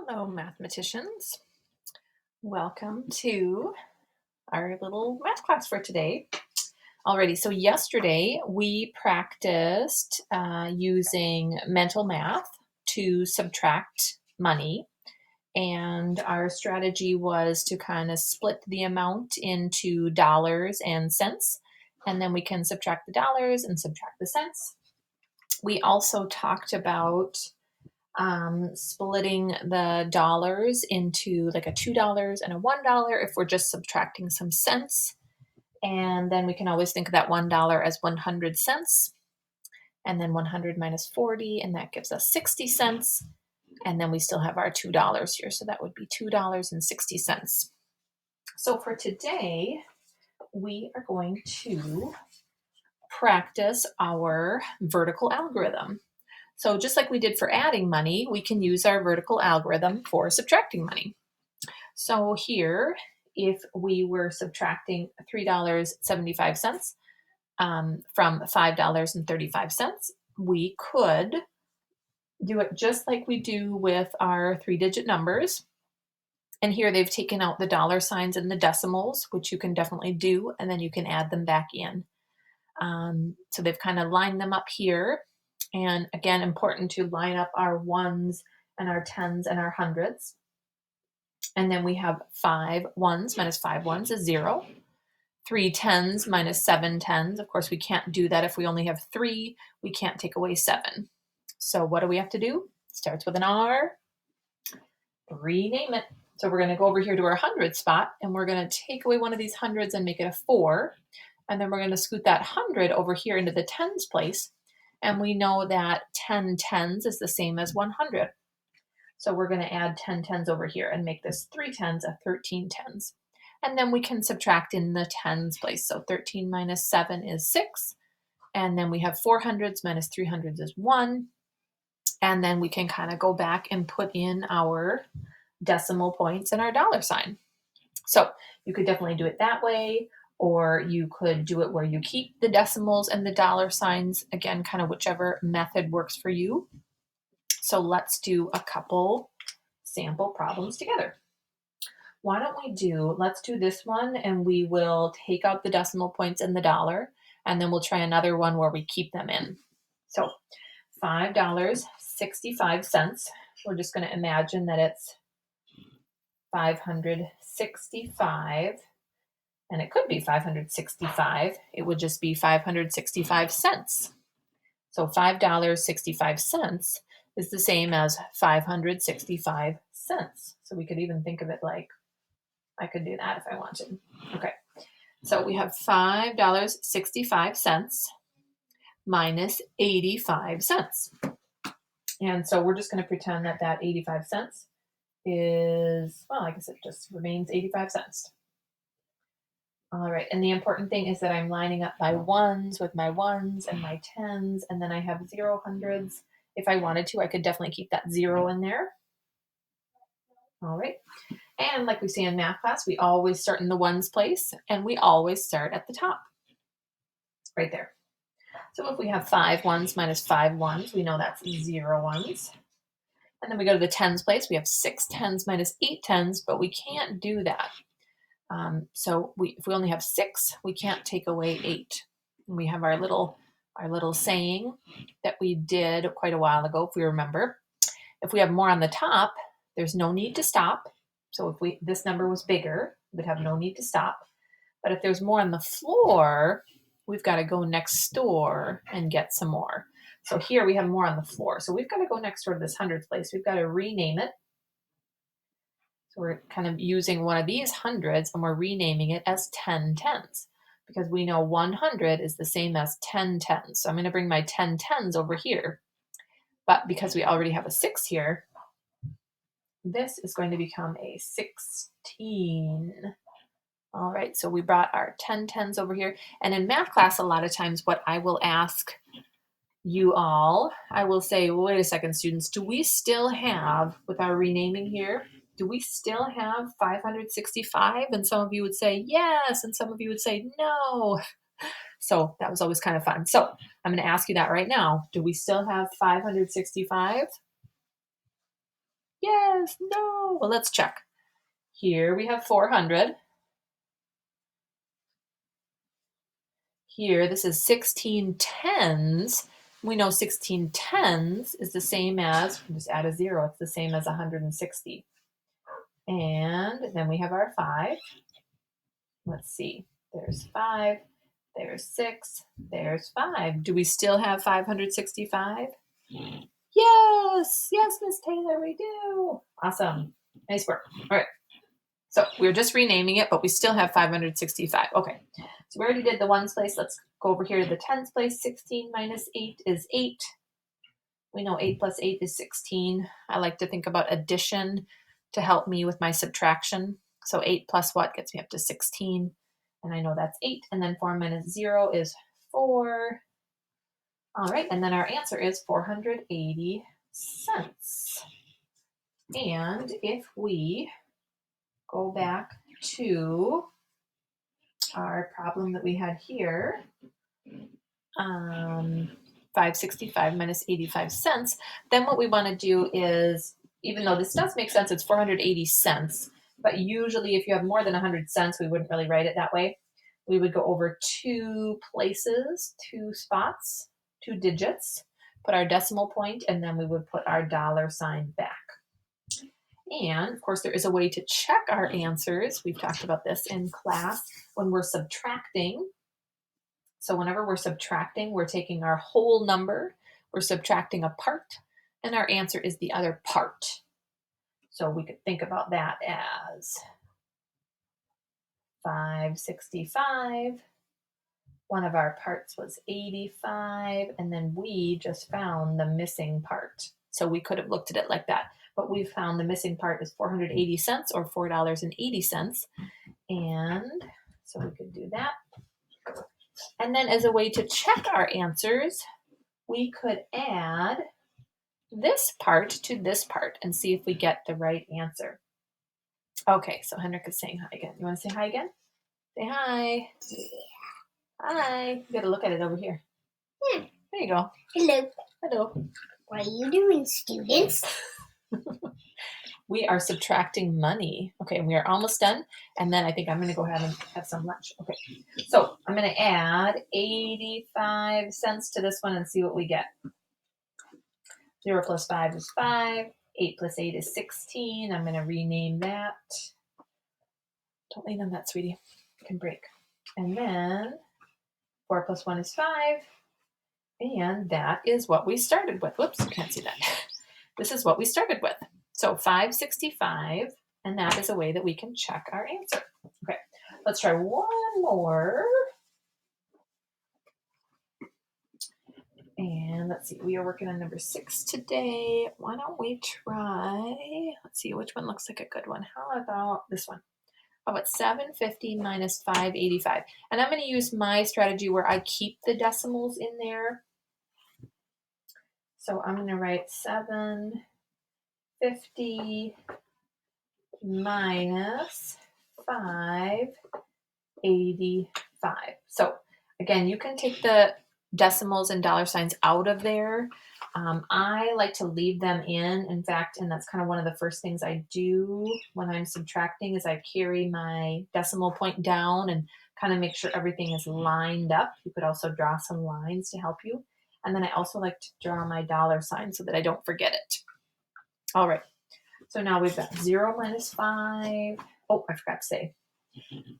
Hello, mathematicians. Welcome to our little math class for today. Alrighty, so yesterday we practiced using mental math to subtract money. And our strategy was to kind of split the amount into dollars and cents. And then we can subtract the dollars and subtract the cents. We also talked about splitting the dollars into like a $2 and a $1 if we're just subtracting some cents. And then we can always think of that $1 as 100 cents. And then 100 minus 40, and that gives us 60 cents. And then we still have our $2 here. So that would be $2.60. So for today, we are going to practice our vertical algorithm. So just like we did for adding money, we can use our vertical algorithm for subtracting money. So here, if we were subtracting $3.75 from $5.35, we could do it just like we do with our three-digit numbers. And here they've taken out the dollar signs and the decimals, which you can definitely do, and then you can add them back in. So they've kind of lined them up here. And again, important to line up our ones and our tens and our hundreds. And then we have 5 ones minus 5 ones is 0. 3 tens minus 7 tens. Of course, we can't do that if we only have 3. We can't take away 7. So what do we have to do? It starts with an R. Rename it. So we're going to go over here to our hundred spot, and we're going to take away one of these hundreds and make it a 4. And then we're going to scoot that 100 over here into the tens place. And we know that 10 tens is the same as 100. So we're going to add 10 tens over here and make this 3 tens a 13 tens. And then we can subtract in the tens place. So 13 minus 7 is 6. And then we have 4 hundreds minus 3 hundreds is 1. And then we can kind of go back and put in our decimal points and our dollar sign. So you could definitely do it that way, or you could do it where you keep the decimals and the dollar signs. Again, kind of whichever method works for you. So let's do a couple sample problems together. Why don't let's do this one, and we will take out the decimal points and the dollar, and then we'll try another one where we keep them in. So $5.65. We're just going to imagine that it's 565, and it could be 565. It would just be 565 cents. So $5.65 is the same as 565 cents. So we could even think of it like, I could do that if I wanted. Okay, so we have $5.65 minus 85 cents. And so we're just going to pretend that that 85 cents is, well, I guess it just remains 85 cents. All right, and the important thing is that I'm lining up my ones with my ones and my tens, and then I have 0 hundreds. If I wanted to, I could definitely keep that 0 in there. All right, and like we say in math class, we always start in the ones place, and we always start at the top, right there. So if we have 5 ones minus 5 ones, we know that's 0 ones. And then we go to the tens place. We have 6 tens minus 8 tens, but we can't do that. So if we only have 6, we can't take away 8. And we have our little saying that we did quite a while ago, if we remember. If we have more on the top, there's no need to stop. So if this number was bigger, we'd have no need to stop. But if there's more on the floor, we've got to go next door and get some more. So here we have more on the floor. So we've got to go next door to this hundreds place. We've got to rename it. So we're kind of using one of these hundreds and we're renaming it as 10 tens because we know 100 is the same as 10 tens. So I'm going to bring my 10 tens over here. But because we already have a 6 here, this is going to become a 16. All right, so we brought our 10 tens over here. And in math class, a lot of times what I will ask you all, I will say, well, wait a second, students, do we still have, with our renaming here, do we still have 565? And some of you would say yes, and some of you would say no. So that was always kind of fun. So I'm going to ask you that right now. Do we still have 565? Yes. Yes, no. Well, let's check. Here we have 400. Here, this is 16 tens. We know 16 tens is the same as, just add a 0, it's the same as 160. And then we have our 5. Let's see. There's 5. There's 6. There's 5. Do we still have 565? Yes. Yes, Miss Taylor, we do. Awesome. Nice work. All right. So we're just renaming it, but we still have 565. Okay. So we already did the ones place. Let's go over here to the tens place. 16 minus 8 is 8. We know 8 plus 8 is 16. I like to think about addition to help me with my subtraction. So 8 plus what gets me up to 16? And I know that's 8. And then 4 minus 0 is 4. All right. And then our answer is 480 cents. And if we go back to our problem that we had here, 565 minus 85 cents, then what we want to do is, even though this does make sense, it's 480 cents, but usually if you have more than 100 cents, we wouldn't really write it that way. We would go over 2 places, 2 spots, 2 digits, put our decimal point, and then we would put our dollar sign back. And of course, there is a way to check our answers. We've talked about this in class when we're subtracting. So whenever we're subtracting, we're taking our whole number, we're subtracting a part, and our answer is the other part. So we could think about that as 565. One of our parts was 85, and then we just found the missing part. So we could have looked at it like that, but we found the missing part is 480 cents or $4.80. And so we could do that. And then as a way to check our answers, we could add this part to this part and see if we get the right answer. Okay, so Henrik is saying hi again. You want to say hi again? Say hi. Hi. You got to look at it over here. Yeah. There you go. Hello. Hello. What are you doing, students? We are subtracting money. Okay, we are almost done. And then I think I'm going to go ahead and have some lunch. Okay, so I'm going to add 85 cents to this one and see what we get. 0 plus 5 is 5. 8 plus 8 is 16. I'm going to rename that. Don't lean on that, sweetie. It can break. And then 4 plus 1 is 5. And that is what we started with. Whoops, can't see that. This is what we started with. So 565, and that is a way that we can check our answer. Okay, let's try one more. And let's see, we are working on number 6 today. Why don't we try, let's see, which one looks like a good one? How about this one? How about 750 minus 585? And I'm going to use my strategy where I keep the decimals in there. So I'm going to write 750 minus 585. So again, you can take the decimals and dollar signs out of there. I like to leave them in fact, and that's kind of one of the first things I do when I'm subtracting is I carry my decimal point down and kind of make sure everything is lined up. You could also draw some lines to help you. And then I also like to draw my dollar sign so that I don't forget it. All right. So now we've got 0 minus 5. Oh, I forgot to say,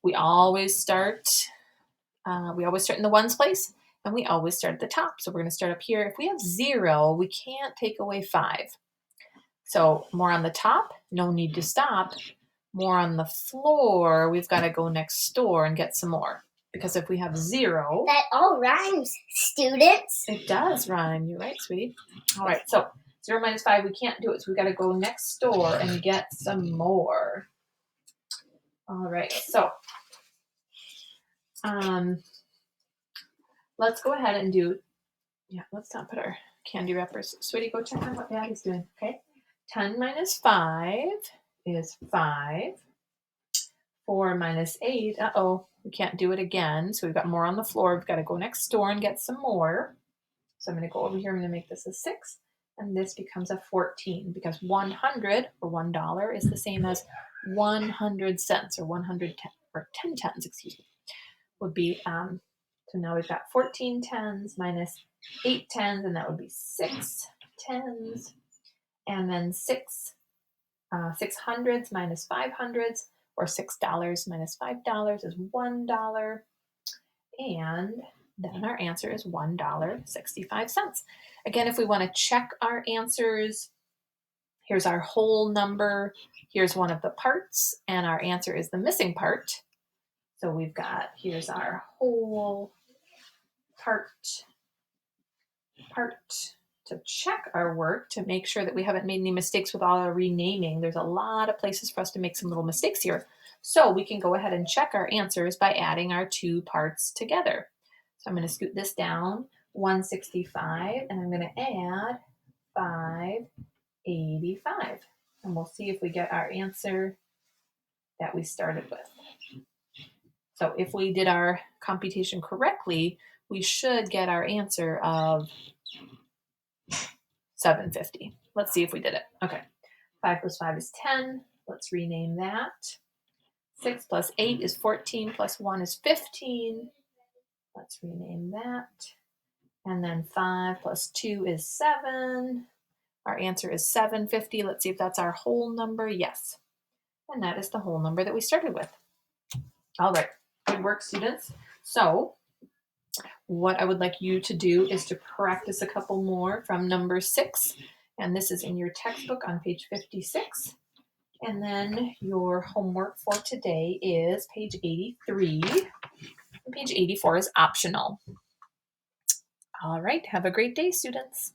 we always start in the ones place, and we always start at the top. So we're going to start up here. If we have 0, we can't take away 5. So more on the top, no need to stop. More on the floor, we've got to go next door and get some more. Because if we have 0... That all rhymes, students. It does rhyme. You're right, sweetie. All right, so 0 minus 5, we can't do it, so we've got to go next door and get some more. All right, so let's go ahead and do, let's not put our candy wrappers. Sweetie, go check on what Daddy's doing, okay? 10 minus 5 is 5. 4 minus 8, we can't do it again, so we've got more on the floor. We've got to go next door and get some more. So I'm going to go over here, I'm going to make this a 6. and this becomes a 14 because 100 or $1 is the same as 100 cents or 110 or 10 tens, excuse me, would be, so now we've got 14 tens minus 8 tens, and that would be 6 tens, and then 600s minus 500s, or $6 minus $5 is $1, and then our answer is $1.65. Again, if we want to check our answers, here's our whole number, here's one of the parts, and our answer is the missing part. So we've got, here's our whole part to check our work to make sure that we haven't made any mistakes with all our renaming. There's a lot of places for us to make some little mistakes here. So we can go ahead and check our answers by adding our two parts together. So I'm going to scoot this down, 165, and I'm going to add 585. And we'll see if we get our answer that we started with. So if we did our computation correctly, we should get our answer of 750. Let's see if we did it. Okay, 5 plus 5 is 10. Let's rename that. 6 plus 8 is 14, plus 1 is 15. Let's rename that. And then 5 plus 2 is 7. Our answer is 750. Let's see if that's our whole number. Yes. And that is the whole number that we started with. All right. Good work, students. So what I would like you to do is to practice a couple more from number 6. And this is in your textbook on page 56. And then your homework for today is page 83. And page 84 is optional. All right. Have a great day, students.